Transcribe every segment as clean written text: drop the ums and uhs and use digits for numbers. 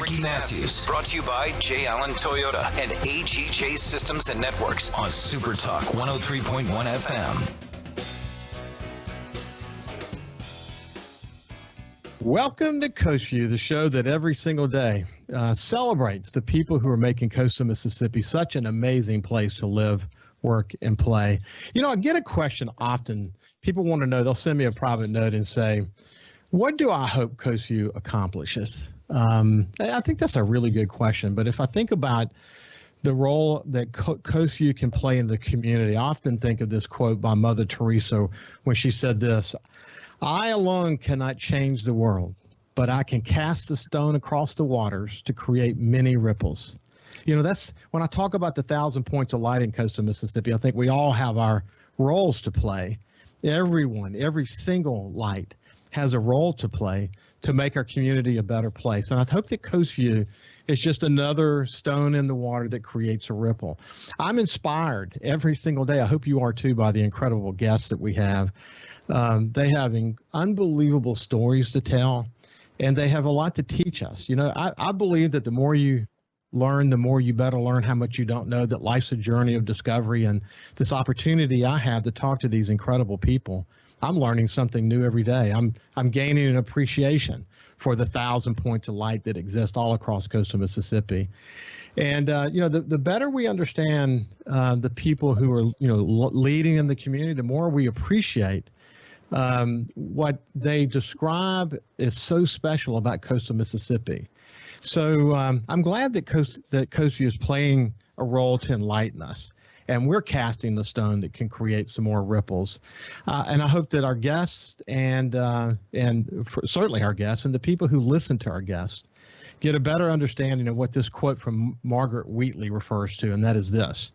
Ricky Mathews. Brought to you by J. Allen Toyota and AGJ Systems and Networks on SuperTalk 103.1 FM. Welcome to Coast View, the show that every single day celebrates the people who are making coastal Mississippi such an amazing place to live, work, and play. You know, I get a question often. People want to know, they'll send me a private note and say, what do I hope Coast View accomplishes? I think that's a really good question. But if I think about the role that Coast View can play in the community, I often think of this quote by Mother Teresa when she said this: I alone cannot change the world, but I can cast a stone across the waters to create many ripples. You know, that's when I talk about the 1,000 points of light in coastal Mississippi, I think we all have our roles to play. Everyone, every single light has a role to play to make our community a better place. And I hope that Coast View is just another stone in the water that creates a ripple. I'm inspired every single day. I hope you are too, by the incredible guests that we have. They have unbelievable stories to tell, and they have a lot to teach us. You know, I believe that the more you learn, the more you better learn how much you don't know, that life's a journey of discovery. And this opportunity I have to talk to these incredible people, I'm learning something new every day. I'm gaining an appreciation for the 1,000 points of light that exist all across coastal Mississippi. And, you know, the better we understand the people who are, you know, leading in the community, the more we appreciate what they describe is so special about coastal Mississippi. So I'm glad that Coast View is playing a role to enlighten us, and we're casting the stone that can create some more ripples. And I hope that our guests and certainly our guests and the people who listen to our guests get a better understanding of what this quote from Margaret Wheatley refers to, and that is this: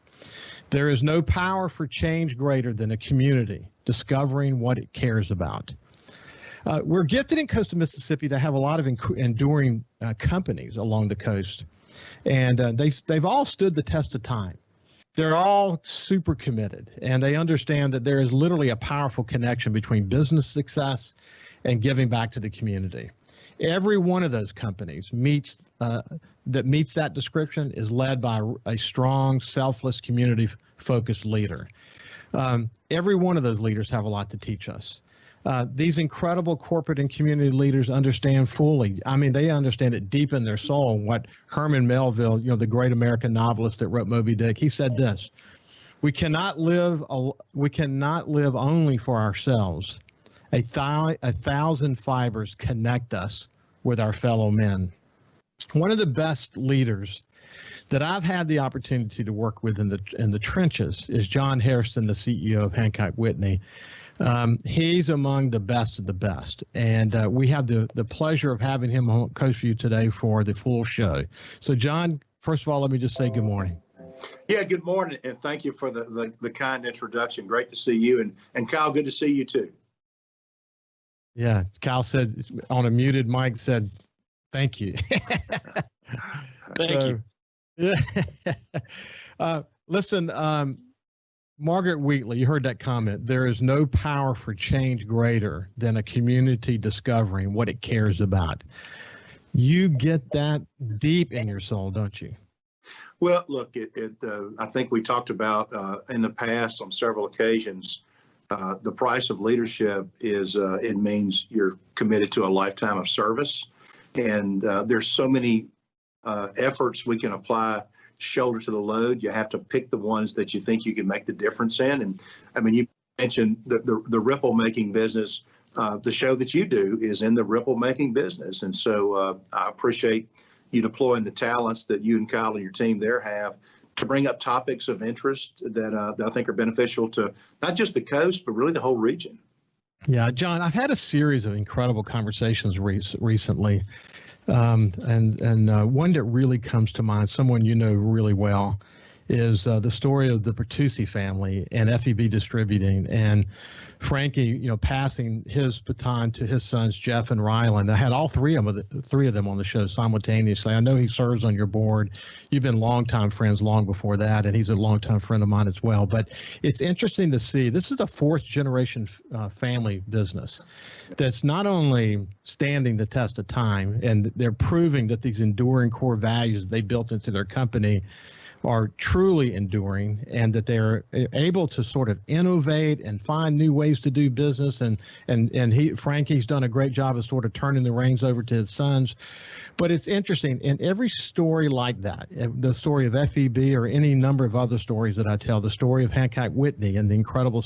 there is no power for change greater than a community discovering what it cares about. We're gifted in coastal Mississippi to have a lot of enduring companies along the coast, and they've all stood the test of time. They're all super committed, and they understand that there is literally a powerful connection between business success and giving back to the community. Every one of those companies meets that description is led by a strong, selfless, community-focused leader. Every one of those leaders have a lot to teach us. These incredible corporate and community leaders understand fully. I mean, they understand it deep in their soul. What Herman Melville, you know, the great American novelist that wrote Moby Dick, he said this: we cannot live only for ourselves. A thousand fibers connect us with our fellow men. One of the best leaders that I've had the opportunity to work with in the trenches is John Hairston, the CEO of Hancock Whitney. He's among the best of the best, and we have the pleasure of having him on Coast View today for the full show. So, John, first of all, let me just say good morning. Yeah, good morning, and thank you for the kind introduction. Great to see you, and Kyle, good to see you too. Yeah, Kyle said on a muted mic, said thank you. Thank you. Yeah. Listen, Margaret Wheatley, you heard that comment. There is no power for change greater than a community discovering what it cares about. You get that deep in your soul, don't you? Well, look, I think we talked about in the past on several occasions, the price of leadership is it means you're committed to a lifetime of service. And there's so many efforts we can apply shoulder to the load. You have to pick the ones that you think you can make the difference in. And I mean, you mentioned the ripple making business. The show that you do is in the ripple making business. And so I appreciate you deploying the talents that you and Kyle and your team there have to bring up topics of interest that I think are beneficial to not just the coast, but really the whole region. Yeah, John, I've had a series of incredible conversations recently. And one that really comes to mind, someone you know really well, is the story of the Bertucci family and FEB Distributing, and Frankie, passing his baton to his sons, Jeff and Ryland. I had all three of them on the show simultaneously. I know he serves on your board. You've been longtime friends long before that, and he's a longtime friend of mine as well. But it's interesting to see, this is a fourth generation family business that's not only standing the test of time, and they're proving that these enduring core values they built into their company are truly enduring, and that they're able to sort of innovate and find new ways to do business. And Frankie's done a great job of sort of turning the reins over to his sons. But it's interesting, in every story like that, the story of FEB or any number of other stories that I tell, the story of Hancock Whitney and the incredible,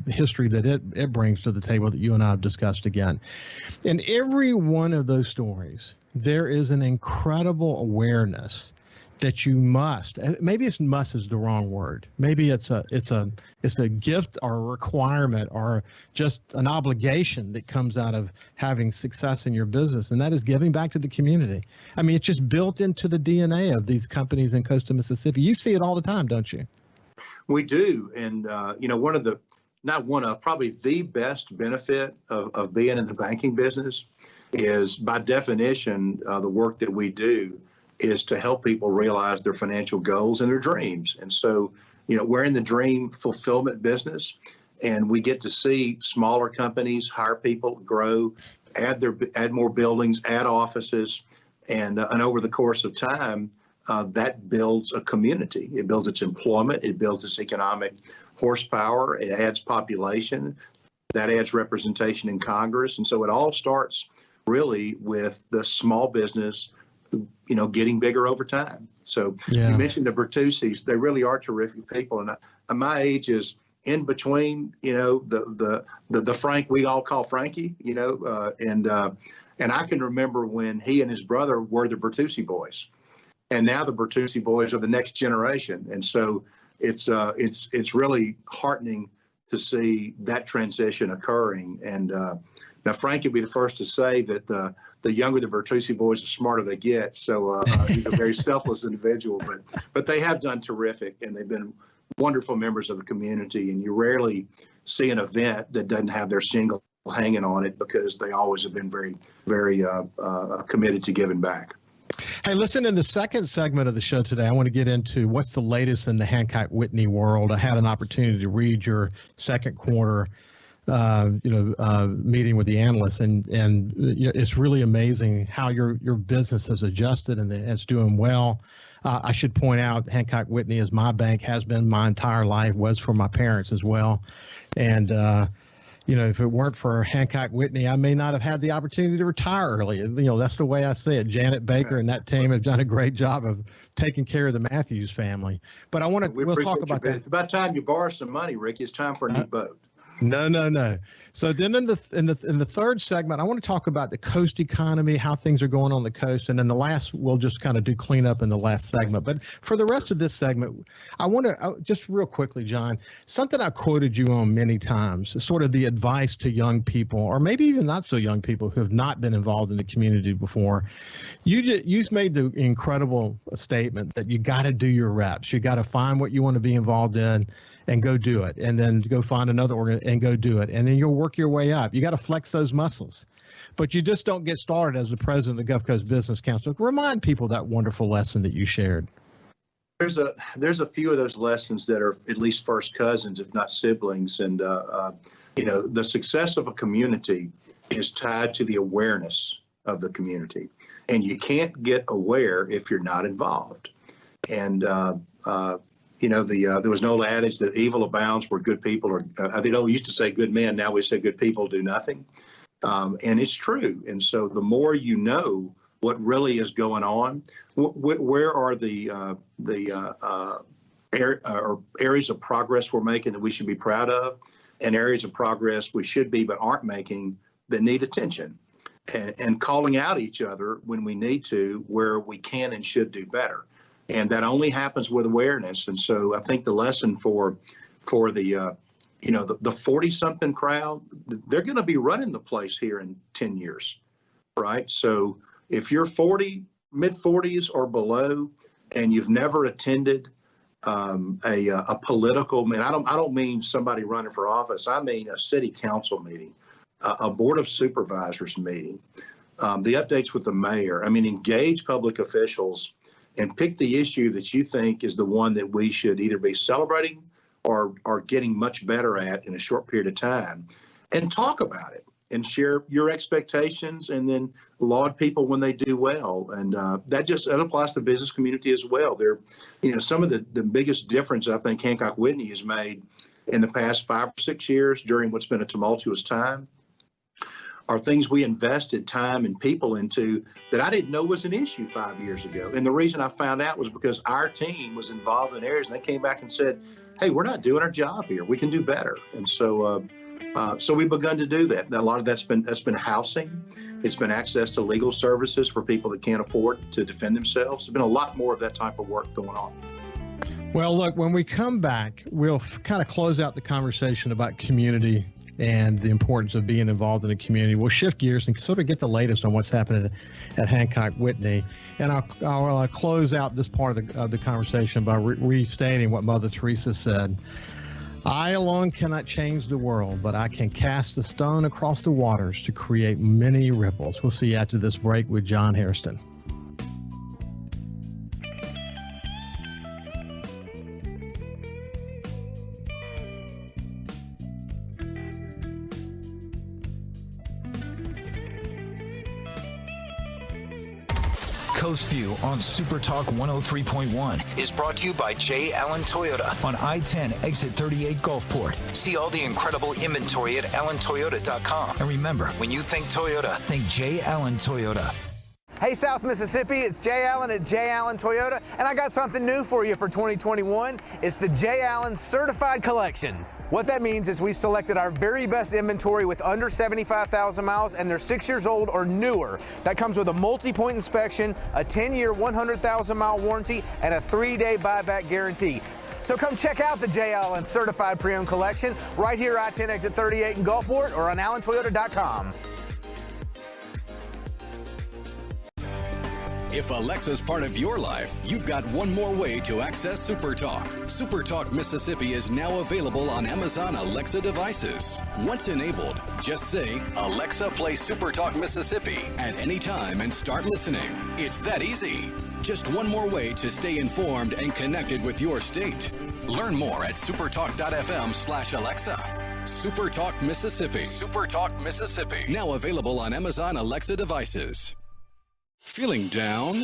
history that it brings to the table that you and I have discussed again. In every one of those stories, there is an incredible awareness that you must, maybe must is the wrong word. Maybe it's a gift or a requirement or just an obligation that comes out of having success in your business, and that is giving back to the community. I mean, it's just built into the DNA of these companies in coastal Mississippi. You see it all the time, don't you? We do, and probably the best benefit of being in the banking business is, by definition, the work that we do is to help people realize their financial goals and their dreams. And so, we're in the dream fulfillment business, and we get to see smaller companies hire people, grow, add more buildings, add offices, and over the course of time, that builds a community. It builds its employment. It builds its economic horsepower. It adds population. That adds representation in Congress. And so it all starts really with the small business, getting bigger over time. So You mentioned the Bertuccis. They really are terrific people. And my age is in between, the Frank we all call Frankie, and I can remember when he and his brother were the Bertucci boys. And now the Bertucci boys are the next generation. And so it's really heartening to see that transition occurring. And now, Frank would be the first to say that the younger the Bertucci boys, the smarter they get. So he's a very selfless individual, but they have done terrific, and they've been wonderful members of the community. And you rarely see an event that doesn't have their single hanging on it, because they always have been very, very committed to giving back. Hey, listen, in the second segment of the show today, I want to get into what's the latest in the Hancock Whitney world. I had an opportunity to read your second quarter meeting with the analysts, and it's really amazing how your business has adjusted and it's doing well. I should point out Hancock Whitney is my bank, has been my entire life, was for my parents as well. And, if it weren't for Hancock Whitney, I may not have had the opportunity to retire early. That's the way I see it. Janet Baker and that team have done a great job of taking care of the Mathews family. But we'll talk about that. It's about time you borrow some money, Ricky. It's time for a new boat. No. So then in the third segment, I want to talk about the coast economy, how things are going on the coast. And then the last, we'll just kind of do cleanup in the last segment. But for the rest of this segment, I want to just real quickly, John, something I quoted you on many times, sort of the advice to young people, or maybe even not so young people who have not been involved in the community before. You made the incredible statement that you got to do your reps. You got to find what you want to be involved in and go do it, and then go find another organ and go do it. And then you'll work your way up. You got to flex those muscles, but you just don't get started as the president of the Gulf Coast Business Council. Remind people that wonderful lesson that you shared. There's a few of those lessons that are at least first cousins, if not siblings. And, the success of a community is tied to the awareness of the community. And you can't get aware if you're not involved. And, there was an old adage that evil abounds where good people are, they used to say good men, now we say good people do nothing. And it's true. And so the more you know what really is going on, where are the areas of progress we're making that we should be proud of, and areas of progress we should be but aren't making that need attention, and calling out each other when we need to, where we can and should do better. And that only happens with awareness. And so I think the lesson for the 40-something crowd, they're going to be running the place here in 10 years, right? So if you're 40, mid-40s or below, and you've never attended a political, I don't mean somebody running for office. I mean a city council meeting, a board of supervisors meeting, the updates with the mayor. I mean, engage public officials and pick the issue that you think is the one that we should either be celebrating or getting much better at in a short period of time, and talk about it and share your expectations, and then laud people when they do well. And that applies to the business community as well. Some of the biggest difference I think Hancock Whitney has made in the past 5 or 6 years during what's been a tumultuous time are things we invested time and people into that I didn't know was an issue 5 years ago. And the reason I found out was because our team was involved in areas, and they came back and said, hey, we're not doing our job here. We can do better. And so we've begun to do that. A lot of that's been housing. It's been access to legal services for people that can't afford to defend themselves. There's been a lot more of that type of work going on. Well, look, when we come back, we'll kind of close out the conversation about community and the importance of being involved in the community. We'll shift gears and sort of get the latest on what's happening at Hancock Whitney. And I'll close out this part of the conversation by restating what Mother Teresa said. I alone cannot change the world, but I can cast a stone across the waters to create many ripples. We'll see you after this break with John Hairston. Coast View on SuperTalk 103.1 is brought to you by J. Allen Toyota on I-10 exit 38 Gulfport. See all the incredible inventory at allentoyota.com. And remember, when you think Toyota, think J. Allen Toyota. Hey, South Mississippi, it's Jay Allen at Jay Allen Toyota, and I got something new for you for 2021. It's the Jay Allen Certified Collection. What that means is we selected our very best inventory with under 75,000 miles, and they're 6 years old or newer. That comes with a multi-point inspection, a 10-year, 100,000-mile warranty, and a 3-day buyback guarantee. So come check out the Jay Allen Certified Pre-Owned Collection right here at I-10 exit 38 in Gulfport or on allentoyota.com. If Alexa's part of your life, you've got one more way to access SuperTalk. SuperTalk Mississippi is now available on Amazon Alexa devices. Once enabled, just say, Alexa, play SuperTalk Mississippi at any time and start listening. It's that easy. Just one more way to stay informed and connected with your state. Learn more at supertalk.fm/Alexa. SuperTalk Mississippi. SuperTalk Mississippi. Now available on Amazon Alexa devices. Feeling down?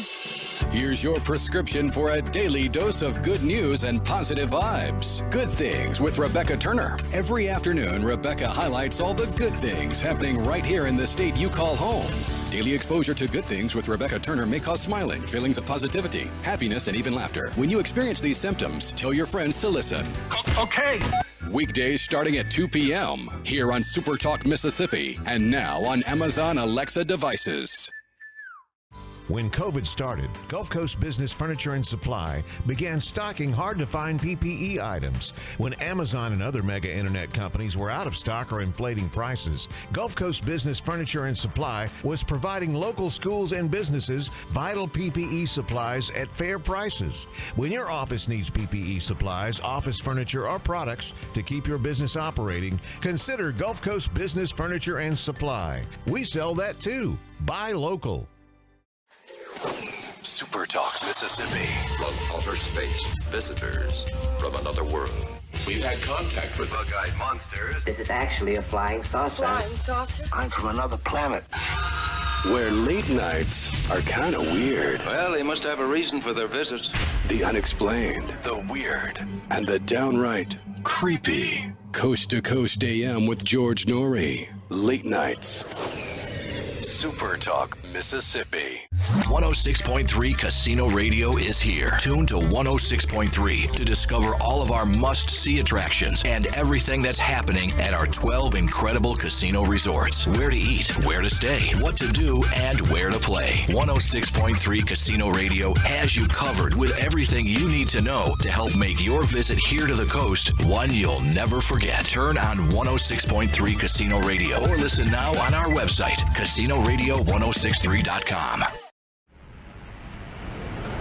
Here's your prescription for a daily dose of good news and positive vibes. Good Things with Rebecca Turner. Every afternoon, Rebecca highlights all the good things happening right here in the state you call home. Daily exposure to Good Things with Rebecca Turner may cause smiling, feelings of positivity, happiness, and even laughter. When you experience these symptoms, tell your friends to listen. Okay. Weekdays starting at 2 p.m. here on SuperTalk Mississippi and now on Amazon Alexa devices. When COVID started, Gulf Coast Business Furniture and Supply began stocking hard-to-find PPE items. When Amazon and other mega internet companies were out of stock or inflating prices, Gulf Coast Business Furniture and Supply was providing local schools and businesses vital PPE supplies at fair prices. When your office needs PPE supplies, office furniture, or products to keep your business operating, consider Gulf Coast Business Furniture and Supply. We sell that too. Buy local. SuperTalk Mississippi. From outer space, visitors from another world. We've had contact with bug-eyed monsters. This is actually a flying saucer. Flying saucer? I'm from another planet. Where late nights are kind of weird. Well, they must have a reason for their visit. The unexplained, the weird, and the downright creepy. Coast to Coast AM with George Norrie. Late nights. SuperTalk Mississippi. 106.3 Casino Radio is here. Tune to 106.3 to discover all of our must-see attractions and everything that's happening at our 12 incredible casino resorts. Where to eat, where to stay, what to do, and where to play. 106.3 Casino Radio has you covered with everything you need to know to help make your visit here to the coast one you'll never forget. Turn on 106.3 Casino Radio or listen now on our website, CasinoRadio1063.com.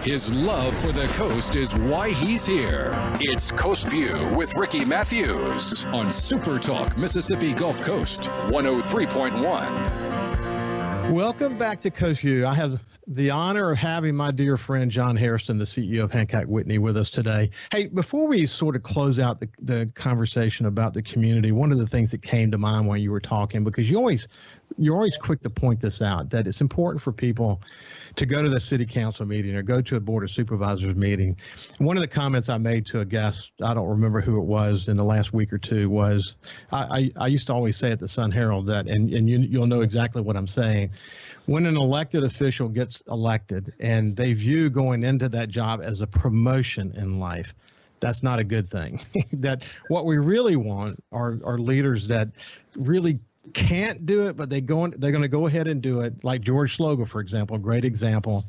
His love for the coast is why he's here. It's Coast View with Ricky Mathews on SuperTalk Mississippi Gulf Coast 103.1. Welcome back to Coast View. I have the honor of having my dear friend John Hairston, the CEO of Hancock Whitney, with us today. Hey, before we sort of close out the conversation about the community, one of the things that came to mind while you were talking, because you're always quick to point this out, that it's important for people to go to the city council meeting or go to a board of supervisors meeting. One of the comments I made to a guest, I don't remember who it was, in the last week or two was, I used to always say at the Sun Herald that, and you'll know exactly what I'm saying, when an elected official gets elected and they view going into that job as a promotion in life, that's not a good thing. That what we really want are leaders that really can't do it, but they're going to go ahead and do it. Like George Slogan, for example, a great example.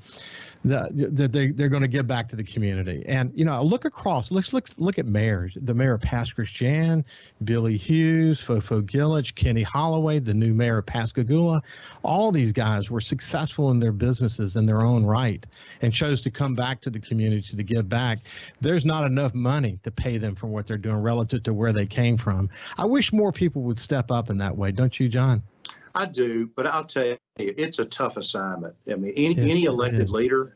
That they're going to give back to the community. And look across. Let's look at mayors. The mayor of Pascagoula, Billy Hughes, Fofo Gillich, Kenny Holloway, the new mayor of Pascagoula. All these guys were successful in their businesses in their own right and chose to come back to the community to give back. There's not enough money to pay them for what they're doing relative to where they came from. I wish more people would step up in that way, don't you, John? I do, but I'll tell you, it's a tough assignment. I mean, any elected leader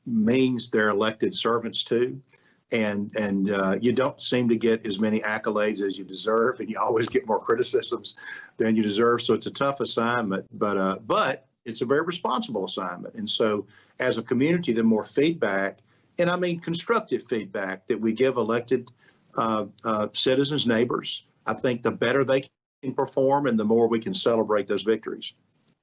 means they're elected servants too, and you don't seem to get as many accolades as you deserve, and you always get more criticisms than you deserve. So it's a tough assignment, but it's a very responsible assignment. And so, as a community, the more feedback, and I mean constructive feedback, that we give elected citizens, neighbors, I think the better they can perform and the more we can celebrate those victories.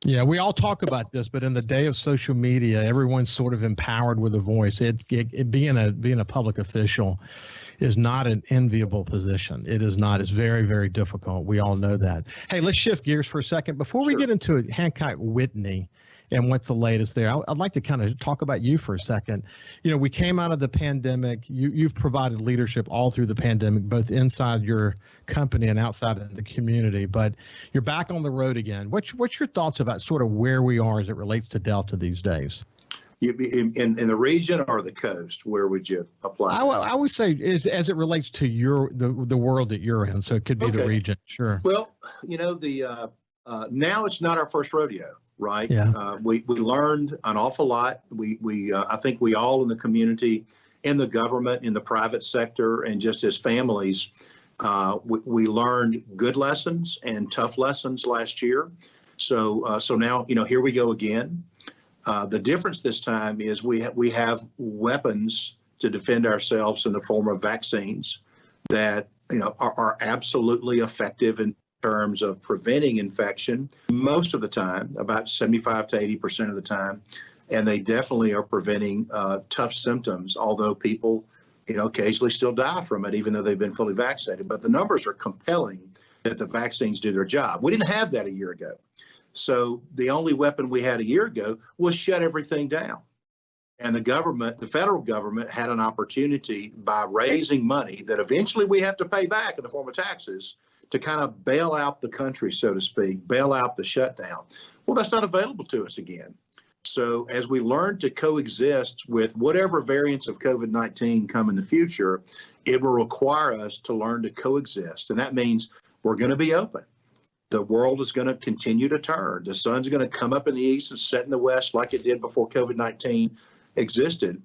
Yeah, we all talk about this, but in the day of social media, everyone's sort of empowered with a voice. Being a public official is not an enviable position. It is not. It's very, very difficult. We all know that. Hey, let's shift gears for a second. Before we get into Hancock Whitney and what's the latest there, I'd like to kind of talk about you for a second. We came out of the pandemic. You've provided leadership all through the pandemic, both inside your company and outside of the community, but you're back on the road again. What's your thoughts about sort of where we are as it relates to Delta these days? In the region or the coast, where would you apply? I would say as it relates to the world that you're in, so it could be the region. Sure. Well, now it's not our first rodeo. Right. Yeah. We learned an awful lot. I think we all in the community, in the government, in the private sector, and just as families, we learned good lessons and tough lessons last year. So now, here we go again. The difference this time is we have weapons to defend ourselves in the form of vaccines that, are absolutely effective in terms of preventing infection most of the time, about 75 to 80% of the time. And they definitely are preventing tough symptoms, although people, occasionally still die from it, even though they've been fully vaccinated. But the numbers are compelling that the vaccines do their job. We didn't have that a year ago. So the only weapon we had a year ago was shut everything down. And the federal government had an opportunity by raising money that eventually we have to pay back in the form of taxes to kind of bail out the country, so to speak, bail out the shutdown. Well, that's not available to us again. So as we learn to coexist with whatever variants of COVID-19 come in the future, it will require us to learn to coexist. And that means we're going to be open. The world is going to continue to turn. The sun's going to come up in the east and set in the west like it did before COVID-19 existed.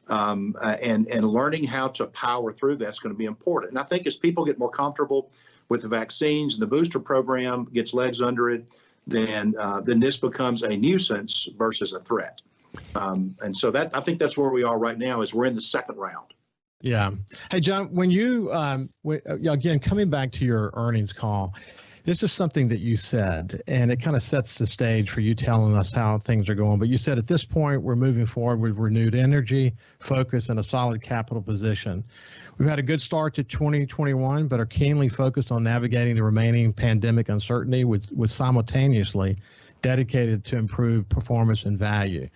And learning how to power through that's going to be important. And I think as people get more comfortable with the vaccines and the booster program gets legs under it, then this becomes a nuisance versus a threat. And so I think that's where we are right now, is we're in the second round. Yeah. Hey, John, when you, again, coming back to your earnings call, this is something that you said, and it kind of sets the stage for you telling us how things are going. But you said at this point, we're moving forward with renewed energy, focus, and a solid capital position. We've had a good start to 2021, but are keenly focused on navigating the remaining pandemic uncertainty with simultaneously dedicated to improve performance and value.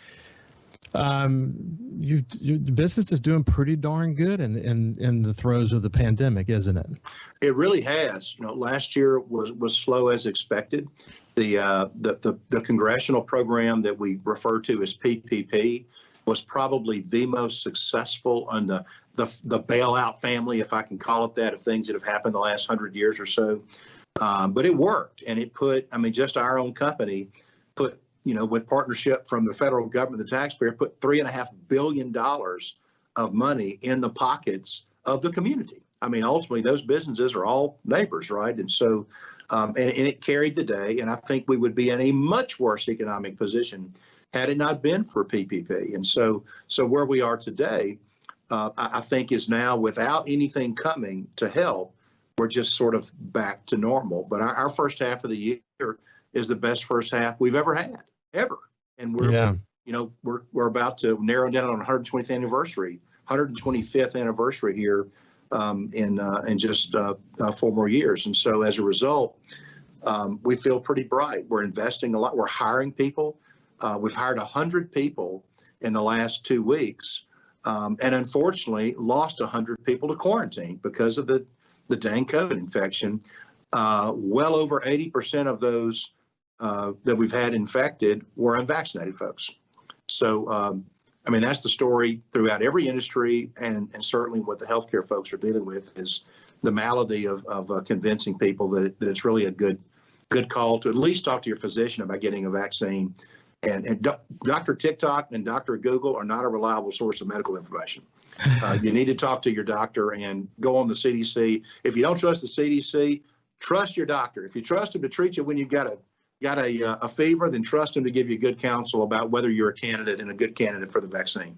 The business is doing pretty darn good in the throes of the pandemic, isn't it? It really has. Last year was slow as expected. The congressional program that we refer to as PPP was probably the most successful on the bailout family, if I can call it that, of things that have happened the last 100 years or so. But it worked, and it put, I mean, just our own company put, with partnership from the federal government, the taxpayer, put $3.5 billion of money in the pockets of the community. I mean, ultimately, those businesses are all neighbors, right? And so, and it carried the day, and I think we would be in a much worse economic position had it not been for PPP. And so where we are today, I think is now without anything coming to help, we're just sort of back to normal. But our first half of the year is the best first half we've ever had, ever. And we're about to narrow down on 125th anniversary here in just 4 more years. And so as a result, we feel pretty bright. We're investing a lot. We're hiring people. We've hired 100 people in the last 2 weeks, and unfortunately lost 100 people to quarantine because of the dang COVID infection. Well over 80% of those that we've had infected were unvaccinated folks. So, I mean, that's the story throughout every industry, and certainly what the healthcare folks are dealing with is the malady of convincing people that it's really a good call to at least talk to your physician about getting a vaccine. And Dr. TikTok and Dr. Google are not a reliable source of medical information. You need to talk to your doctor and go on the CDC. If you don't trust the CDC, trust your doctor. If you trust him to treat you when you've got a fever, then trust him to give you good counsel about whether you're a candidate and a good candidate for the vaccine.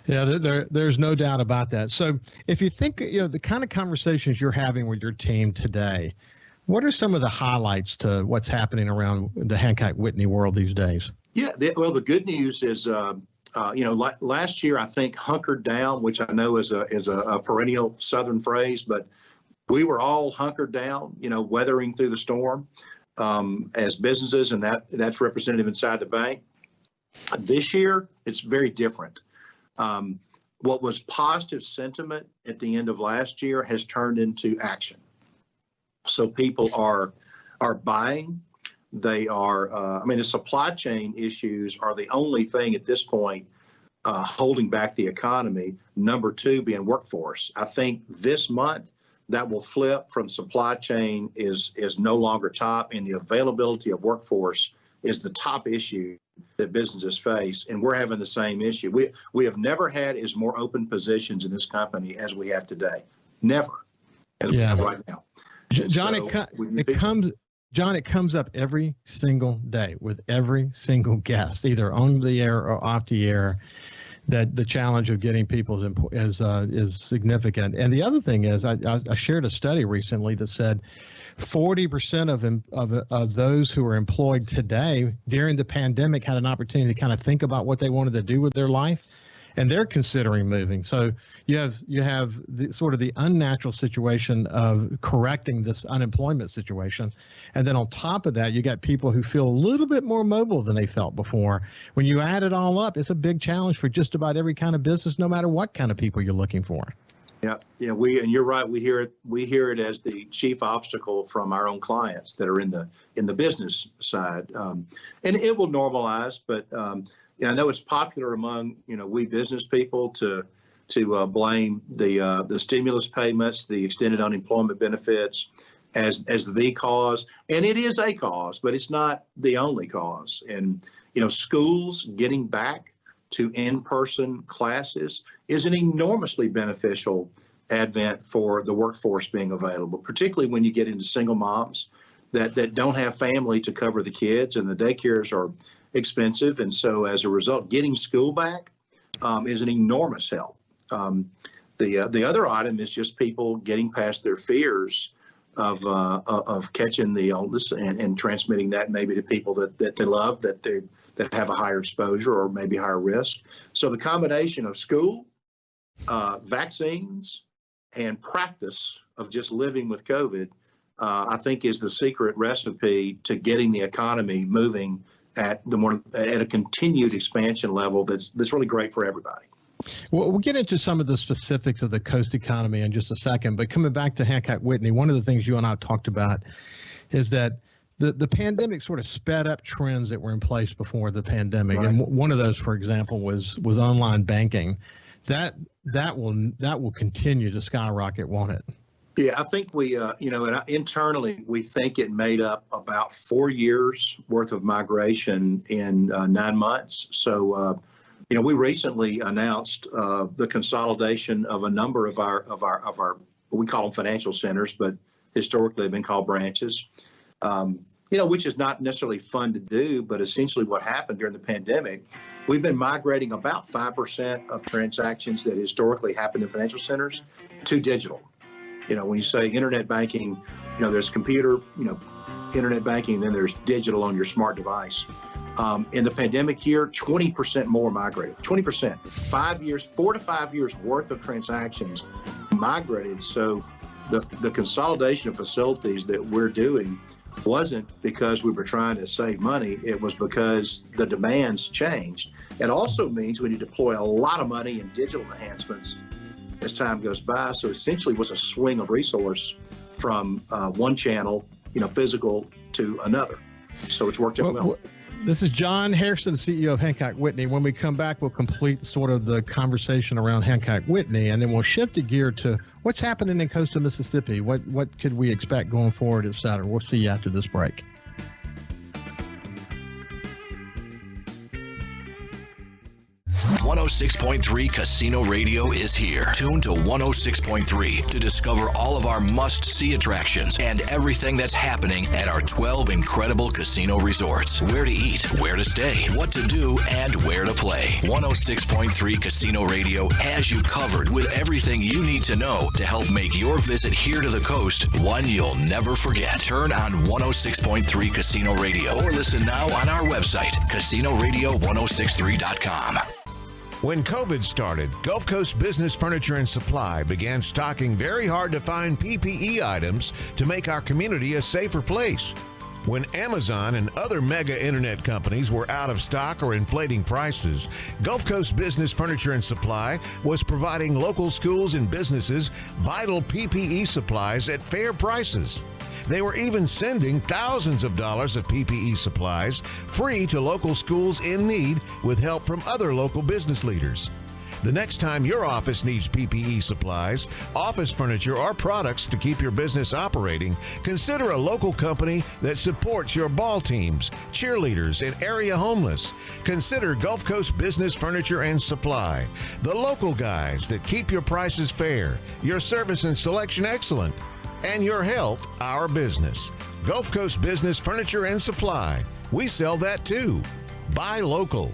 Yeah, there's no doubt about that. So if you think, the kind of conversations you're having with your team today, what are some of the highlights to what's happening around the Hancock-Whitney world these days? Yeah, well, the good news is, last year, I think hunkered down, which I know is a perennial Southern phrase, but we were all hunkered down, weathering through the storm as businesses, and that's representative inside the bank. This year, it's very different. What was positive sentiment at the end of last year has turned into action. So people are buying. They are, the supply chain issues are the only thing at this point holding back the economy. Number 2 being workforce. I think this month that will flip from supply chain is no longer top, and the availability of workforce is the top issue that businesses face. And we're having the same issue. We have never had as more open positions in this company as we have today. Never. As we have right now. John, it comes up every single day with every single guest, either on the air or off the air, that the challenge of getting people is significant. And the other thing is, I shared a study recently that said 40% of those who are employed today during the pandemic had an opportunity to kind of think about what they wanted to do with their life. And they're considering moving. So you have the sort of the unnatural situation of correcting this unemployment situation. And then on top of that, you got people who feel a little bit more mobile than they felt before. When you add it all up, it's a big challenge for just about every kind of business, no matter what kind of people you're looking for. Yeah, and you're right. We hear it as the chief obstacle from our own clients that are in the business side, and it will normalize, but. I know it's popular among we business people to blame the stimulus payments, the extended unemployment benefits as the cause, and it is a cause, but it's not the only cause. And schools getting back to in-person classes is an enormously beneficial advent for the workforce being available, particularly when you get into single moms that don't have family to cover the kids, and the daycares are expensive. And so as a result, getting school back is an enormous help. The other item is just people getting past their fears of catching the illness and transmitting that maybe to people that they love, that have a higher exposure or maybe higher risk. So the combination of school, vaccines, and practice of just living with COVID, I think is the secret recipe to getting the economy moving at a continued expansion level that's really great for everybody. Well, we'll get into some of the specifics of the coast economy in just a second, but coming back to Hancock-Whitney, one of the things you and I talked about is that the pandemic sort of sped up trends that were in place before the pandemic. Right. And one of those, for example, was online banking. That will continue to skyrocket, won't it? Yeah, I think we, internally, we think it made up about 4 years worth of migration in 9 months. So, we recently announced the consolidation of a number of our we call them financial centers, but historically have been called branches. Which is not necessarily fun to do, but essentially what happened during the pandemic, we've been migrating about 5% of transactions that historically happened in financial centers to digital. When you say internet banking, there's computer, internet banking, and then there's digital on your smart device. In the pandemic year, 20% more migrated, 20%, 4 to 5 years worth of transactions migrated. So the consolidation of facilities that we're doing wasn't because we were trying to save money. It was because the demands changed. It also means we need to deploy a lot of money in digital enhancements as time goes by. So essentially it was a swing of resource from one channel, physical, to another. So it's worked out well. This is John Hairston, CEO of Hancock Whitney. When we come back, we'll complete sort of the conversation around Hancock Whitney, and then we'll shift the gear to what's happening in coastal Mississippi. What could we expect going forward, et cetera. We'll see you after this break. .3 Casino Radio is here. Tune to 106.3 to discover all of our must-see attractions and everything that's happening at our 12 incredible casino resorts. Where to eat, where to stay, what to do, and where to play. 106.3 Casino Radio has you covered with everything you need to know to help make your visit here to the coast one you'll never forget. Turn on 106.3 Casino Radio or listen now on our website, casinoradio1063.com. When COVID started, Gulf Coast Business Furniture and Supply began stocking very hard-to-find PPE items to make our community a safer place. When Amazon and other mega internet companies were out of stock or inflating prices, Gulf Coast Business Furniture and Supply was providing local schools and businesses vital PPE supplies at fair prices. They were even sending thousands of dollars of PPE supplies free to local schools in need with help from other local business leaders. The next time your office needs PPE supplies, office furniture, or products to keep your business operating, consider a local company that supports your ball teams, cheerleaders, and area homeless. Consider Gulf Coast Business Furniture and Supply, the local guys that keep your prices fair, your service and selection excellent, and your health our business. Gulf Coast Business Furniture and Supply. We sell that too. Buy local.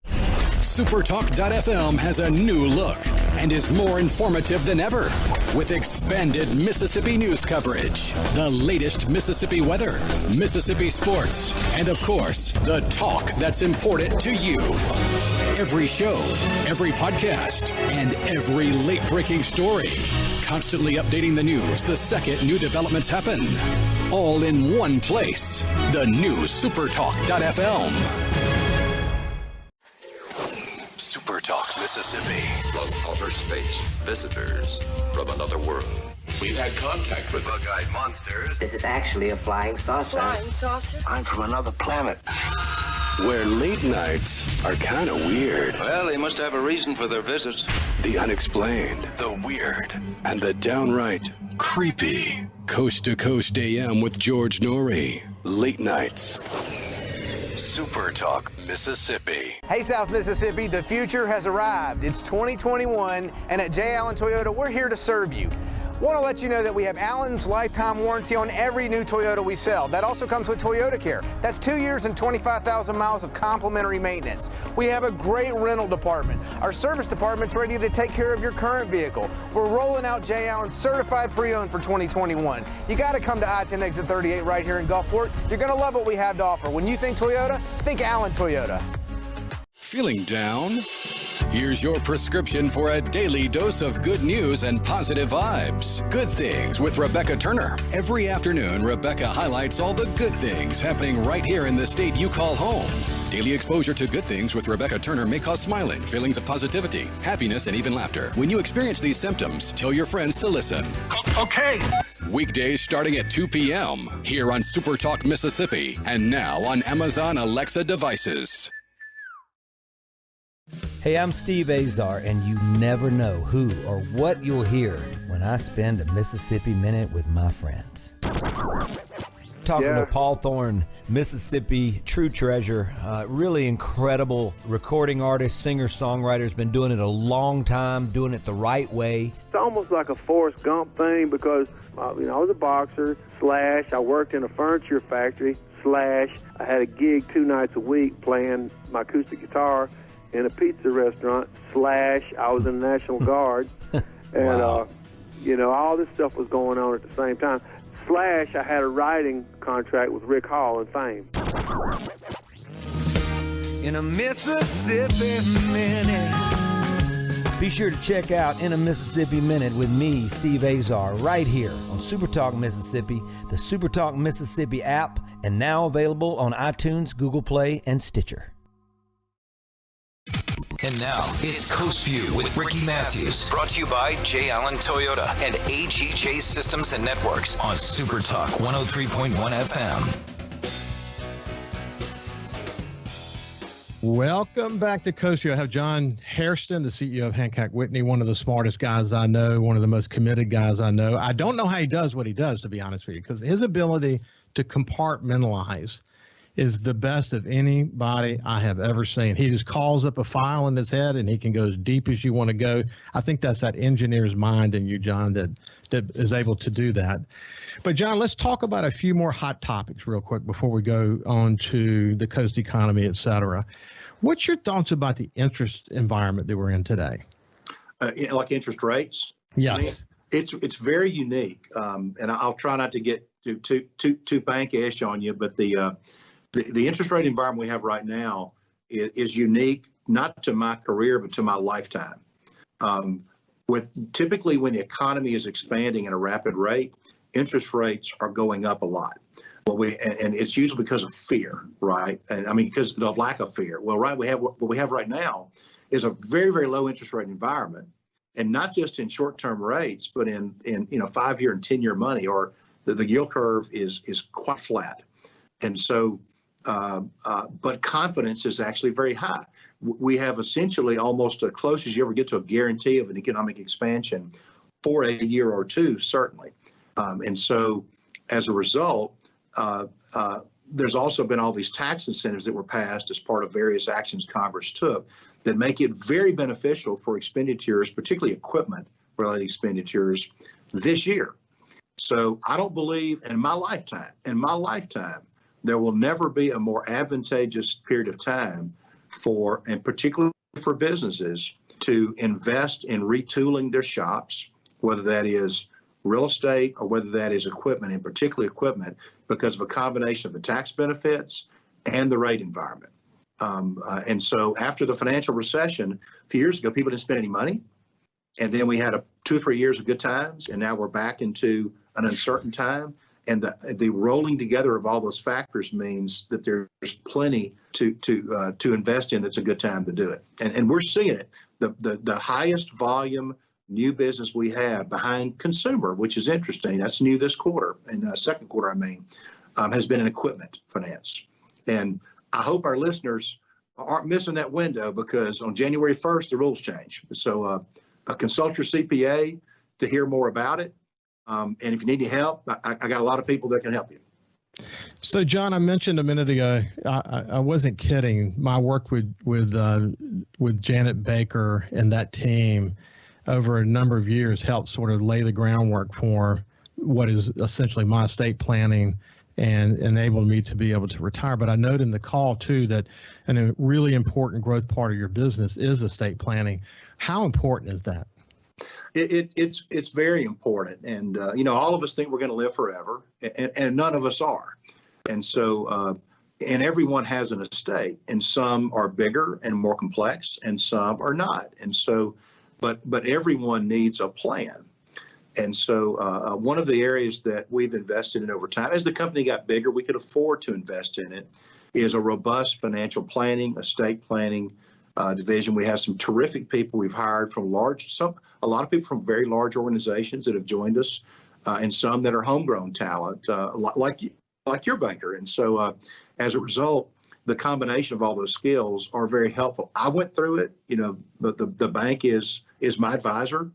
SuperTalk.fm has a new look and is more informative than ever with expanded Mississippi news coverage, the latest Mississippi weather, Mississippi sports, and of course, the talk that's important to you. Every show, every podcast, and every late-breaking story. Constantly updating the news the second new developments happen. All in one place. The new SuperTalk.fm. SuperTalk Mississippi. From outer space, visitors from another world. We've had contact with bug-eyed monsters. This is actually a flying saucer. Flying saucer? I'm from another planet. Where late nights are kind of weird. Well, they must have a reason for their visit. The unexplained, the weird, and the downright creepy. Coast to Coast AM with George Norrie. Late nights. SuperTalk Mississippi. Hey South Mississippi, the future has arrived. It's 2021, and at J. Allen Toyota, we're here to serve you. Want to let you know that we have Allen's lifetime warranty on every new Toyota we sell. That also comes with Toyota Care. That's 2 years and 25,000 miles of complimentary maintenance. We have a great rental department. Our service department's ready to take care of your current vehicle. We're rolling out J. Allen certified pre-owned for 2021. You got to come to I-10 exit 38 right here in Gulfport. You're going to love what we have to offer. When you think Toyota, think Allen Toyota. Feeling down? Here's your prescription for a daily dose of good news and positive vibes. Good Things with Rebecca Turner. Every afternoon, Rebecca highlights all the good things happening right here in the state you call home. Daily exposure to Good Things with Rebecca Turner may cause smiling, feelings of positivity, happiness, and even laughter. When you experience these symptoms, tell your friends to listen. Okay, Weekdays starting at 2 p.m. here on SuperTalk Mississippi and now on Amazon Alexa devices. Hey, I'm Steve Azar, and you never know who or what you'll hear when I spend a Mississippi Minute with my friends. Talking to Paul Thorne, Mississippi true treasure, really incredible recording artist, singer, songwriter, has been doing it a long time, doing it the right way. It's almost like a Forrest Gump thing because, I was a boxer, / I worked in a furniture factory, / I had a gig 2 nights a week playing my acoustic guitar in a pizza restaurant, / I was in the National Guard, and, Wow. All this stuff was going on at the same time. / I had a writing contract with Rick Hall and Fame. In a Mississippi Minute. Be sure to check out In a Mississippi Minute with me, Steve Azar, right here on SuperTalk Mississippi, the SuperTalk Mississippi app, and now available on iTunes, Google Play, and Stitcher. And now, it's Coast View with Ricky Mathews. Brought to you by J. Allen Toyota and AGJ Systems and Networks on Super Talk 103.1 FM. Welcome back to Coast View. I have John Hairston, the CEO of Hancock Whitney, one of the smartest guys I know, one of the most committed guys I know. I don't know how he does what he does, to be honest with you, because his ability to compartmentalize is the best of anybody I have ever seen. He just calls up a file in his head and he can go as deep as you want to go. I think that's that engineer's mind in you, John, that is able to do that. But John, let's talk about a few more hot topics real quick before we go on to the coast economy, et cetera. What's your thoughts about the interest environment that we're in today? Like interest rates? Yes. It's very unique. And I'll try not to get too bankish on you, but the interest rate environment we have right now is unique, not to my career, but to my lifetime. Typically when the economy is expanding at a rapid rate, interest rates are going up a lot. And it's usually because of fear, right? And I mean, because of lack of fear. Well, right, what we have right now is a very, very low interest rate environment, and not just in short-term rates, but in 5-year and 10-year money, or the yield curve is quite flat. And so, but confidence is actually very high. We have essentially almost as close as you ever get to a guarantee of an economic expansion for a year or two, certainly. And so as a result, there's also been all these tax incentives that were passed as part of various actions Congress took that make it very beneficial for expenditures, particularly equipment-related expenditures, this year. So I don't believe in my lifetime, there will never be a more advantageous period of time and particularly for businesses, to invest in retooling their shops, whether that is real estate or whether that is equipment, and particularly equipment, because of a combination of the tax benefits and the rate environment. And so after the financial recession, a few years ago, people didn't spend any money. And then we had 2 or 3 years of good times, and now we're back into an uncertain time. And the rolling together of all those factors means that there's plenty to invest in. That's a good time to do it. And we're seeing it. The highest volume new business we have behind consumer, which is interesting. That's new this quarter, and second quarter, has been in equipment finance. And I hope our listeners aren't missing that window, because on January 1st, the rules change. So consult your CPA to hear more about it. And if you need any help, I got a lot of people that can help you. So, John, I mentioned a minute ago, I wasn't kidding. My work with Janet Baker and that team over a number of years helped sort of lay the groundwork for what is essentially my estate planning and enabled me to be able to retire. But I note in the call, too, that a really important growth part of your business is estate planning. How important is that? It's very important. And, all of us think we're going to live forever, and none of us are. And so, and everyone has an estate, and some are bigger and more complex, and some are not. And so, but everyone needs a plan. And so one of the areas that we've invested in over time, as the company got bigger, we could afford to invest in it, is a robust financial planning, estate planning division. We have some terrific people we've hired from a lot of people from very large organizations that have joined us. and some that are homegrown talent, like your banker. And so as a result, the combination of all those skills are very helpful. I went through it, but the bank is my advisor.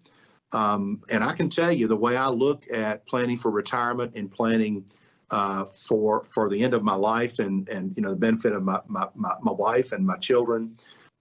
And I can tell you the way I look at planning for retirement and planning for the end of my life and the benefit of my wife and my children,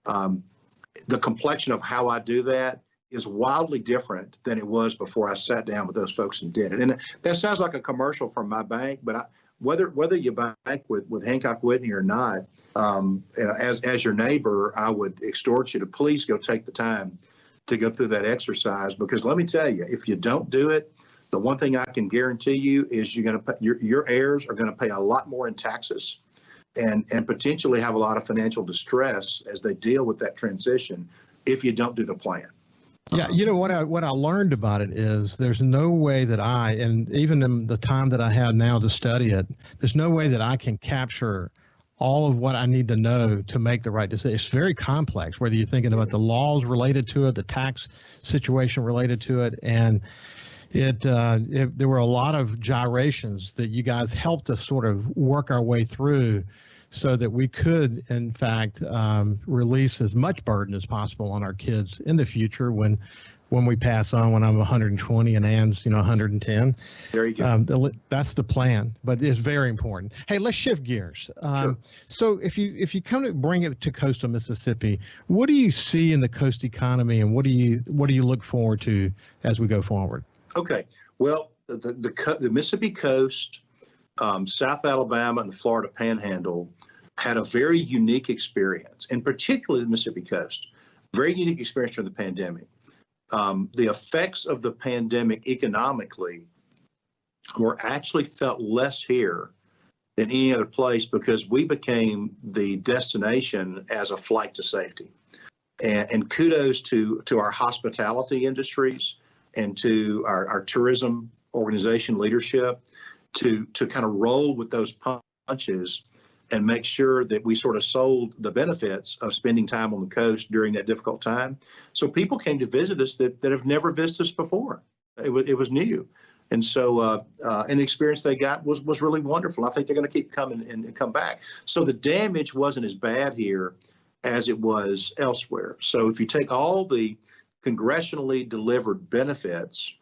the complexion of how I do that is wildly different than it was before I sat down with those folks and did it. And that sounds like a commercial from my bank, but whether you bank with Hancock Whitney or not, as your neighbor, I would extort you to please go take the time to go through that exercise, because let me tell you, if you don't do it, the one thing I can guarantee you is your heirs are going to pay a lot more in taxes and potentially have a lot of financial distress as they deal with that transition if you don't do the plan. Yeah, what I learned about it is there's no way that and even in the time that I have now to study it, there's no way that I can capture all of what I need to know to make the right decision. It's very complex, whether you're thinking about the laws related to it, the tax situation related to it, and there were a lot of gyrations that you guys helped us sort of work our way through so that we could, in fact, release as much burden as possible on our kids in the future when we pass on, when I'm 120 and Ann's 110. There you go. That's the plan, but it's very important. Hey, let's shift gears. Sure. So if you come to bring it to coastal Mississippi, what do you see in the coast economy, and what do you look forward to as we go forward? Okay. Well, the Mississippi coast, South Alabama, and the Florida Panhandle had a very unique experience, and particularly the Mississippi coast, very unique experience during the pandemic. The effects of the pandemic economically were actually felt less here than any other place because we became the destination as a flight to safety. And kudos to our hospitality industries and to our tourism organization leadership to kind of roll with those punches and make sure that we sort of sold the benefits of spending time on the coast during that difficult time. So people came to visit us that have never visited us before. It was new. And so, and the experience they got was really wonderful. I think they're going to keep coming and come back. So the damage wasn't as bad here as it was elsewhere. So if you take all the congressionally delivered benefits,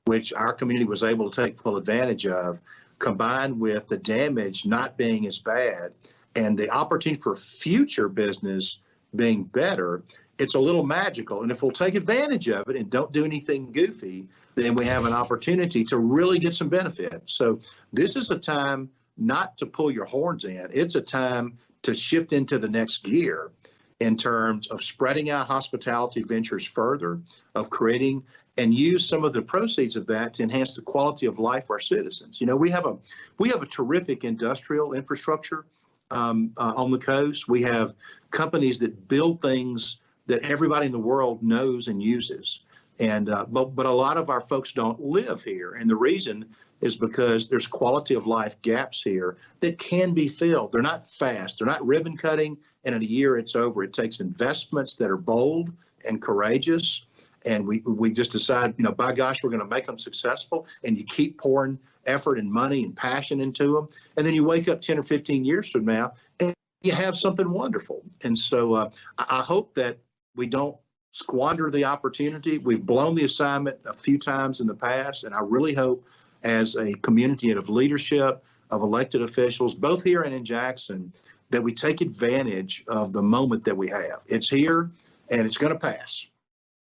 which our community was able to take full advantage of, combined with the damage not being as bad and the opportunity for future business being better, it's a little magical. And if we'll take advantage of it and don't do anything goofy, then we have an opportunity to really get some benefit. So this is a time not to pull your horns in. It's a time to shift into the next gear in terms of spreading out hospitality ventures further, of creating and use some of the proceeds of that to enhance the quality of life for our citizens. We have a terrific industrial infrastructure on the coast. We have companies that build things that everybody in the world knows and uses. And but a lot of our folks don't live here, and the reason is because there's quality of life gaps here that can be filled. They're not fast. They're not ribbon cutting, and in a year it's over. It takes investments that are bold and courageous. And we just decide, by gosh, we're going to make them successful. And you keep pouring effort and money and passion into them. And then you wake up 10 or 15 years from now and you have something wonderful. And so I hope that we don't squander the opportunity. We've blown the assignment a few times in the past. And I really hope as a community of leadership, of elected officials, both here and in Jackson, that we take advantage of the moment that we have. It's here and it's going to pass.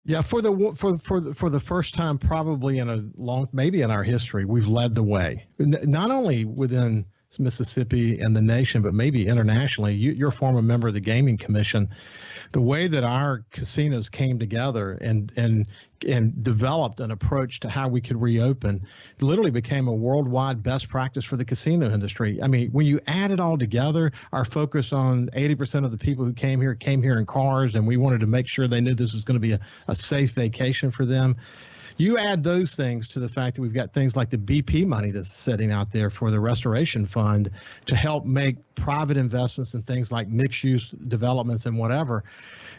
Yeah, for the first time probably maybe in our history, we've led the way, not only within Mississippi and the nation, but maybe internationally. You're a former member of the Gaming Commission. The way that our casinos came together and developed an approach to how we could reopen literally became a worldwide best practice for the casino industry. I mean, when you add it all together, our focus on 80% of the people who came here in cars, and we wanted to make sure they knew this was going to be a safe vacation for them. You add those things to the fact that we've got things like the BP money that's sitting out there for the restoration fund to help make private investments in things like mixed-use developments and whatever.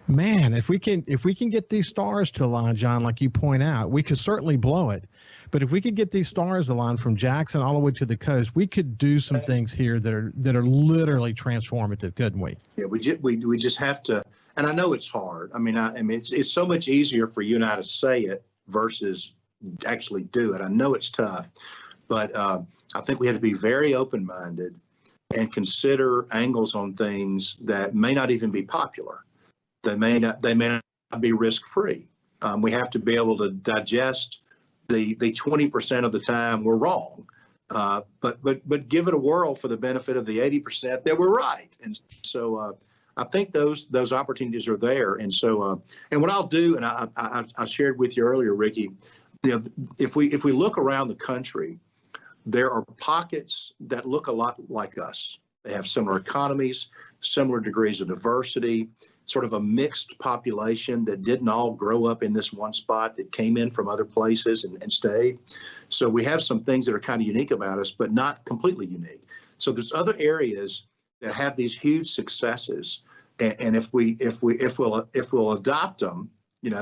Man, if we can get these stars to align, John, like you point out, we could certainly blow it. But if we could get these stars aligned from Jackson all the way to the coast, we could do some things here that are literally transformative, couldn't we? Yeah, we just have to. And I know it's hard. I mean, it's so much easier for you and I to say it versus actually do it. I know it's tough, but I think we have to be very open-minded and consider angles on things that may not even be popular. They may not be risk-free. We have to be able to digest the 20% of the time we're wrong, but give it a whirl for the benefit of the 80% that we're right. And so I think those opportunities are there. And so and what I'll do, and I shared with you earlier, Ricky, if we look around the country, there are pockets that look a lot like us. They have similar economies, similar degrees of diversity, sort of a mixed population that didn't all grow up in this one spot, that came in from other places and stayed. So we have some things that are kind of unique about us, but not completely unique. So there's other areas that have these huge successes, and if we'll adopt them,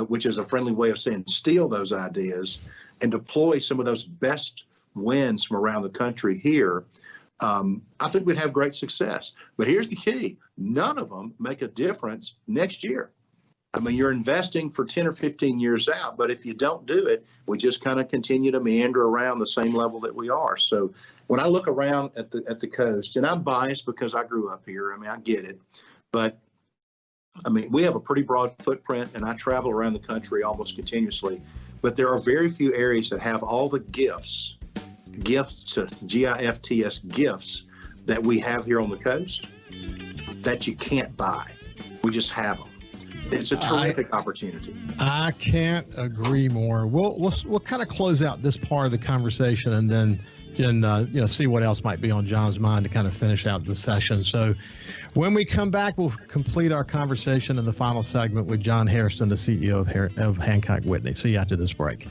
which is a friendly way of saying steal those ideas and deploy some of those best wins from around the country here, I think we'd have great success. But here's the key. None of them make a difference next year. I mean, you're investing for 10 or 15 years out, but if you don't do it, we just kind of continue to meander around the same level that we are. So when I look around at the coast, and I'm biased because I grew up here, I mean, I get it, but I mean, we have a pretty broad footprint, and I travel around the country almost continuously, but there are very few areas that have all the gifts, GIFTS gifts that we have here on the coast that you can't buy. We just have them. It's a terrific opportunity. I can't agree more. We'll kind of close out this part of the conversation and then see what else might be on John's mind to kind of finish out the session. So when we come back, we'll complete our conversation in the final segment with John Hairston, the CEO of Hancock Whitney. See you after this break.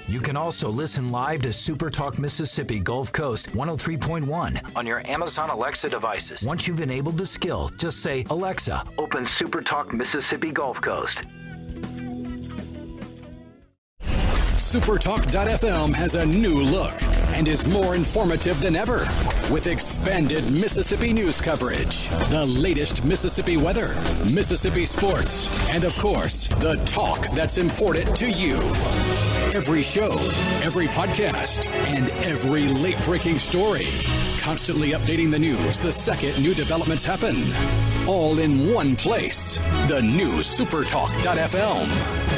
You can also listen live to SuperTalk Mississippi Gulf Coast 103.1 on your Amazon Alexa devices. Once you've enabled the skill, just say, Alexa, open SuperTalk Mississippi Gulf Coast. SuperTalk.fm has a new look and is more informative than ever with expanded Mississippi news coverage, the latest Mississippi weather, Mississippi sports, and of course, the talk that's important to you. Every show, every podcast, and every late-breaking story. Constantly updating the news the second new developments happen. All in one place. The new SuperTalk.fm.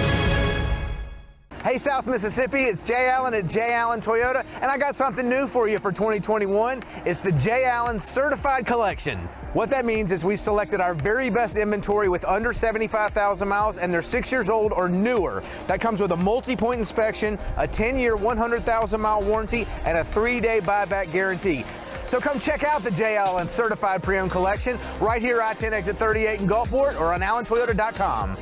Hey, South Mississippi, it's Jay Allen at Jay Allen Toyota, and I got something new for you for 2021. It's the Jay Allen Certified Collection. What that means is we selected our very best inventory with under 75,000 miles, and they're 6 years old or newer. That comes with a multi-point inspection, a 10-year, 100,000-mile warranty, and a 3-day buyback guarantee. So come check out the Jay Allen Certified Pre-Owned Collection right here, I-10 exit 38 in Gulfport, or on allentoyota.com.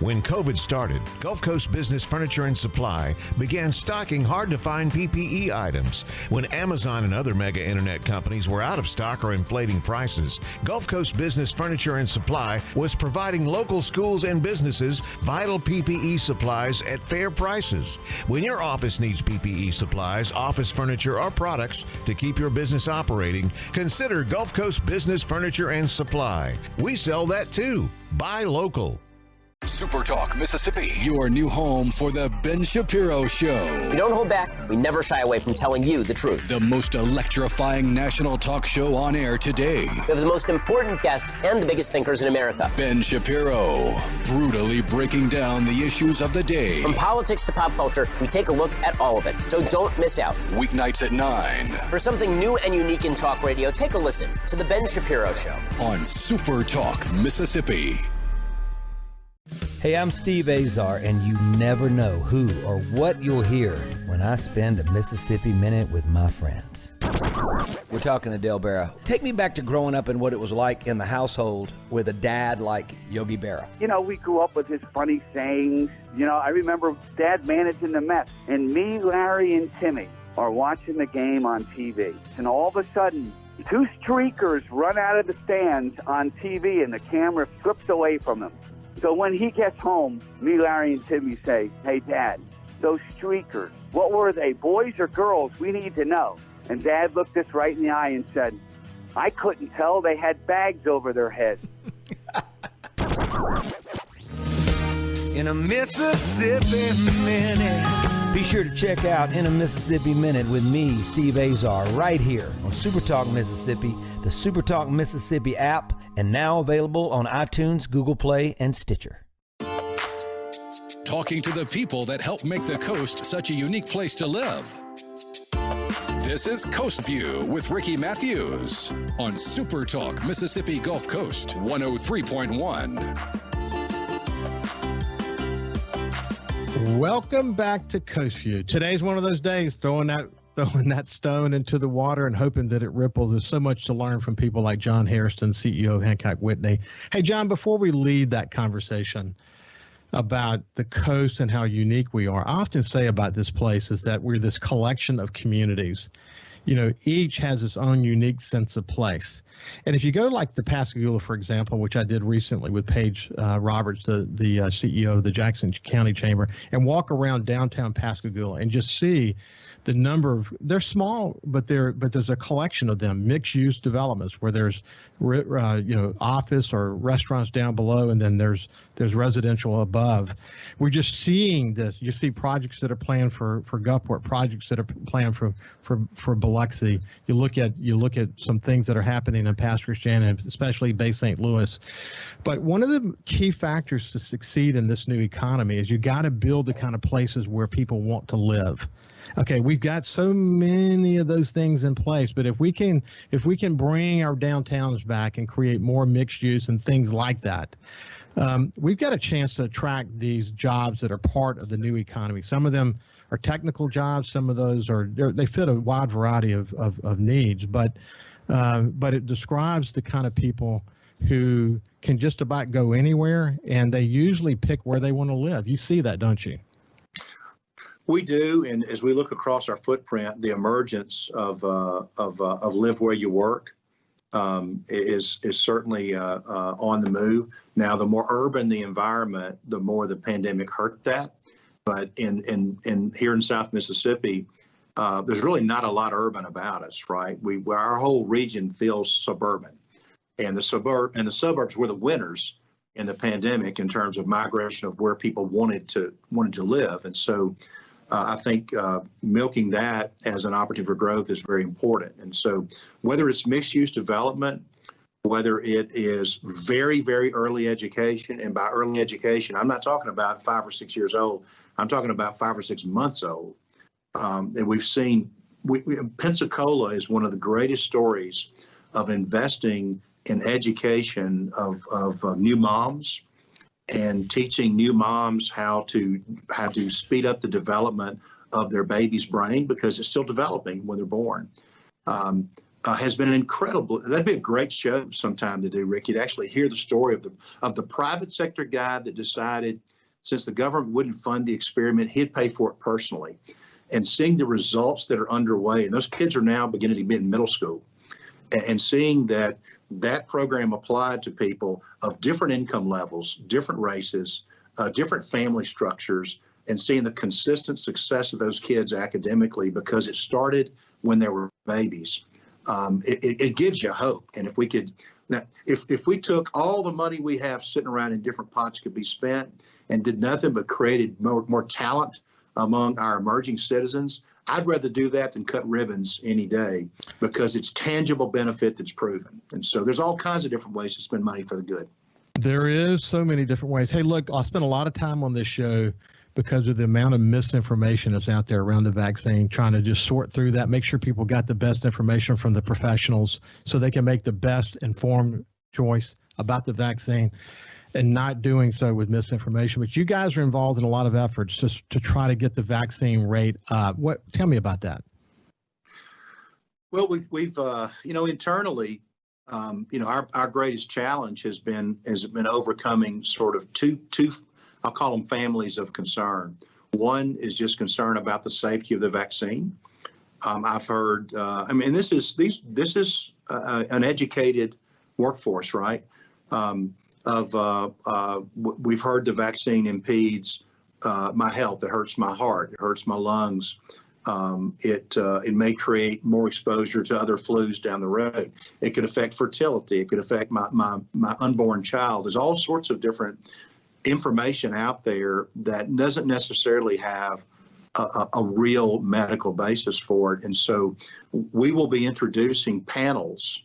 When COVID started, Gulf Coast Business Furniture and Supply began stocking hard-to-find PPE items. When Amazon and other mega internet companies were out of stock or inflating prices, Gulf Coast Business Furniture and Supply was providing local schools and businesses vital PPE supplies at fair prices. When your office needs PPE supplies, office furniture, or products to keep your business operating, consider Gulf Coast Business Furniture and Supply. We sell that too. Buy local. SuperTalk Mississippi, your new home for the Ben Shapiro Show. We don't hold back. We never shy away from telling you the truth. The most electrifying national talk show on air today. We have the most important guests and the biggest thinkers in America. Ben Shapiro, brutally breaking down the issues of the day. From politics to pop culture, we take a look at all of it. So don't miss out. Weeknights at 9. For something new and unique in talk radio, take a listen to The Ben Shapiro Show. On SuperTalk Mississippi. Hey, I'm Steve Azar, and you never know who or what you'll hear when I spend a Mississippi Minute with my friends. We're talking to Del Berra. Take me back to growing up and what it was like in the household with a dad like Yogi Berra. You know, we grew up with his funny sayings. You know, I remember Dad managing the Mets, and me, Larry, and Timmy are watching the game on TV. And all of a sudden, two streakers run out of the stands on TV, and the camera slips away from them. So when he gets home, me, Larry, and Timmy say, "Hey, Dad, those streakers, what were they, boys or girls? We need to know." And Dad looked us right in the eye and said, "I couldn't tell. They had bags over their heads." In a Mississippi Minute. Be sure to check out In a Mississippi Minute with me, Steve Azar, right here on SuperTalk Mississippi, the SuperTalk Mississippi app, and now available on iTunes, Google Play, and Stitcher. Talking to the people that help make the coast such a unique place to live. This is Coast View with Ricky Mathews on SuperTalk Mississippi Gulf Coast 103.1. Welcome back to Coast View. Today's one of those days, throwing that stone into the water and hoping that it ripples. There's so much to learn from people like John Hairston, CEO of Hancock Whitney. Hey, John, before we lead that conversation about the coast and how unique we are, I often say about this place is that we're this collection of communities. You know, each has its own unique sense of place. And if you go like the Pascagoula, for example, which I did recently with Paige Roberts, the CEO of the Jackson County Chamber, and walk around downtown Pascagoula and just see the number of, they're small, but there's a collection of them, mixed-use developments where there's office or restaurants down below, and then there's residential above. We're just seeing this. You see projects that are planned for Gulfport, projects that are planned for Biloxi. You look at some things that are happening in Pass Christiana, especially Bay St. Louis. But one of the key factors to succeed in this new economy is you got to build the kind of places where people want to live. Okay, we've got so many of those things in place, but if we can bring our downtowns back and create more mixed use and things like that, we've got a chance to attract these jobs that are part of the new economy. Some of them are technical jobs. Some of those they fit a wide variety of needs, but it describes the kind of people who can just about go anywhere, and they usually pick where they want to live. You see that, don't you? We do, and as we look across our footprint, the emergence of live where you work is certainly on the move. Now, the more urban the environment, the more the pandemic hurt that. But in here in South Mississippi, there's really not a lot urban about us, right? Our whole region feels suburban, and the suburbs were the winners in the pandemic in terms of migration of where people wanted to live, and so. I think milking that as an opportunity for growth is very important. And so whether it's mixed-use development, whether it is very, very early education, and by early education, I'm not talking about 5 or 6 years old. I'm talking about 5 or 6 months old. And we've seen Pensacola is one of the greatest stories of investing in education of new moms, and teaching new moms how to speed up the development of their baby's brain because it's still developing when they're born. Has been an incredible. That'd be a great show sometime to do, Ricky, to actually hear the story of the private sector guy that decided, since the government wouldn't fund the experiment, he'd pay for it personally, and seeing the results that are underway. And those kids are now beginning to be in middle school, and seeing that program applied to people of different income levels, different races, different family structures, and seeing the consistent success of those kids academically because it started when they were babies. It gives you hope. And if we could, if we took all the money we have sitting around in different pots could be spent and did nothing but created more talent among our emerging citizens, I'd rather do that than cut ribbons any day because it's tangible benefit that's proven. And so there's all kinds of different ways to spend money for the good. There is so many different ways. Hey, look, I spent a lot of time on this show because of the amount of misinformation that's out there around the vaccine, trying to just sort through that, make sure people got the best information from the professionals so they can make the best informed choice about the vaccine. and not doing so with misinformation. But you guys are involved in a lot of efforts just to try to get the vaccine rate up. Tell me about that. Well, we've internally, our greatest challenge has been overcoming sort of two, I'll call them families of concern. One is just concern about the safety of the vaccine. I've heard, this is an educated workforce, right? We've heard the vaccine impedes my health. It hurts my heart. It hurts my lungs. It may create more exposure to other flus down the road. It could affect fertility. It could affect my unborn child. There's all sorts of different information out there that doesn't necessarily have a real medical basis for it. And so we will be introducing panels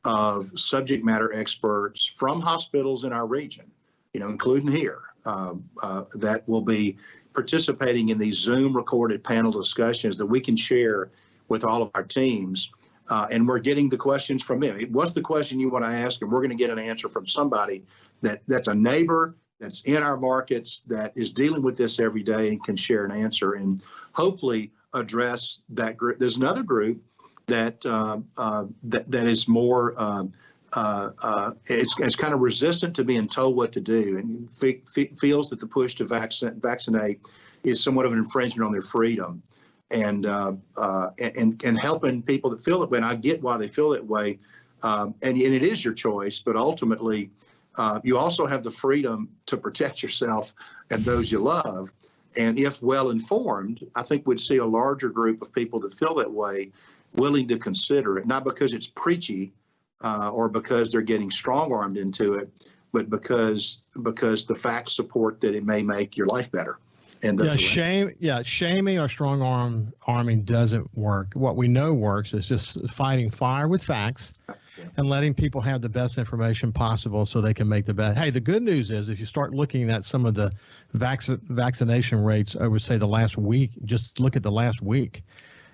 of subject matter experts from hospitals in our region, including here, that will be participating in these Zoom recorded panel discussions that we can share with all of our teams. And we're getting the questions from them. What's the question you want to ask? And we're going to get an answer from somebody that's a neighbor, that's in our markets, that is dealing with this every day and can share an answer and hopefully address that group. There's another group that is more it's kind of resistant to being told what to do and feels that the push to vaccinate is somewhat of an infringement on their freedom, and helping people that feel that way. And I get why they feel that way, and it is your choice, but ultimately you also have the freedom to protect yourself and those you love. And if well informed, I think we'd see a larger group of people that feel that way willing to consider it, not because it's preachy or because they're getting strong-armed into it, but because the facts support that it may make your life better. And shaming or strong-arming doesn't work. What we know works is just fighting fire with facts and letting people have the best information possible so they can make the best. Hey, the good news is if you start looking at some of the vaccination rates over, say, the last week, just look at the last week.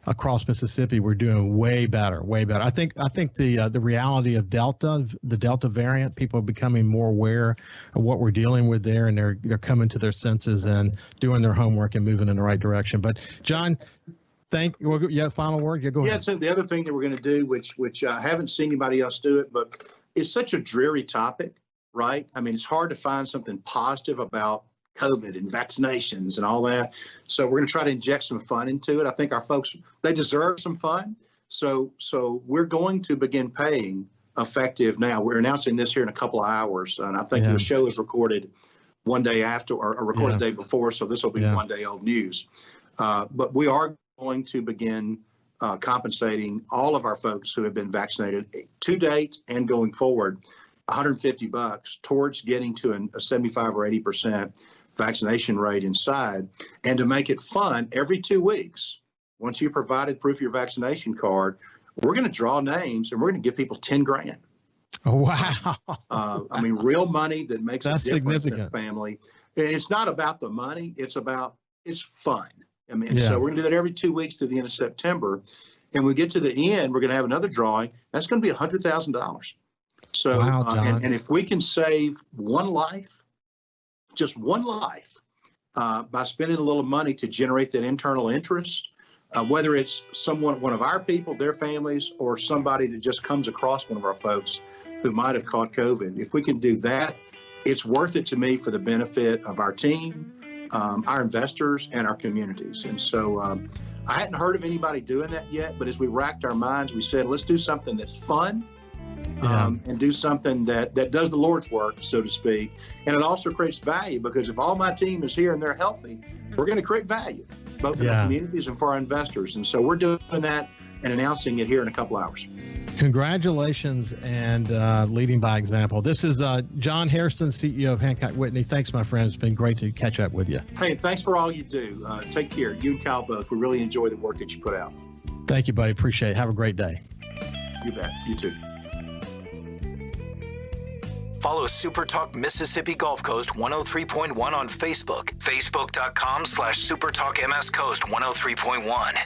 Across Mississippi, we're doing way better. I think the reality of the Delta variant, people are becoming more aware of what we're dealing with there, and they're coming to their senses and doing their homework and moving in the right direction. But John, final word. Yeah, go ahead. Yeah, so the other thing that we're going to do, which I haven't seen anybody else do it, but it's such a dreary topic, right? I mean, it's hard to find something positive about COVID and vaccinations and all that. So we're going to try to inject some fun into it. I think our folks, they deserve some fun. So we're going to begin paying effective now. We're announcing this here in a couple of hours. And I think the show is recorded one day after or recorded the day before. So this will be one day old news. But we are going to begin compensating all of our folks who have been vaccinated to date and going forward $150 towards getting to a 75 or 80% vaccination rate inside. And to make it fun, every 2 weeks, once you provided proof of your vaccination card, we're going to draw names and we're going to give people $10,000. Oh, wow. I mean, real money that makes a difference in a family. And it's not about the money. It's fun. I mean, so we're going to do that every 2 weeks to the end of September. And when we get to the end, we're going to have another drawing. That's going to be $100,000. So, and if we can save one life, just one life, by spending a little money to generate that internal interest, whether it's one of our people, their families, or somebody that just comes across one of our folks who might have caught COVID. If we can do that, it's worth it to me for the benefit of our team, our investors, and our communities. And so I hadn't heard of anybody doing that yet, but as we racked our minds, we said, let's do something that's fun. And do something that does the Lord's work, so to speak. And it also creates value, because if all my team is here and they're healthy, we're going to create value, both in our communities and for our investors. And so we're doing that and announcing it here in a couple hours. Congratulations and leading by example. This is John Hairston, CEO of Hancock Whitney. Thanks, my friend. It's been great to catch up with you. Hey, thanks for all you do. Take care. You and Kyle both. We really enjoy the work that you put out. Thank you, buddy. Appreciate it. Have a great day. You bet. You too. Follow SuperTalk Mississippi Gulf Coast 103.1 on Facebook. Facebook.com/SuperTalk MS Coast 103.1.